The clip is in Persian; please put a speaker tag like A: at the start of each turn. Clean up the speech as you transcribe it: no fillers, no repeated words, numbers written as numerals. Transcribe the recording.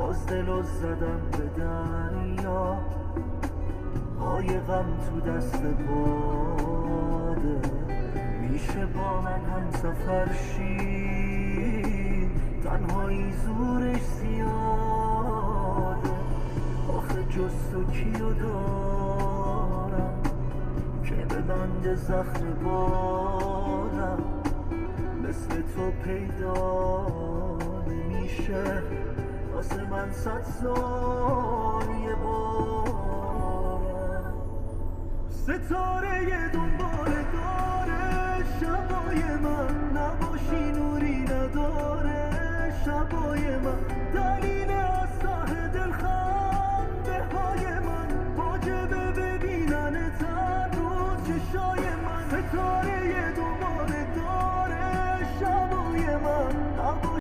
A: باز دلو زدم به دریا، های غم تو دست باده. میشه با من هم سفر شی، تنهایی زورش زیاده. آخه جز تو کیو دارم که به بند زخم بارم، مثل تو پیدا نمیشه واسه من 100 ثانیه بارم. ستاره دنبال داره شبای من، نباشی نوری نداره شبای من. دلیل از ته دل خنده های من، واجبه ببینن تن روز چشای من. ستاره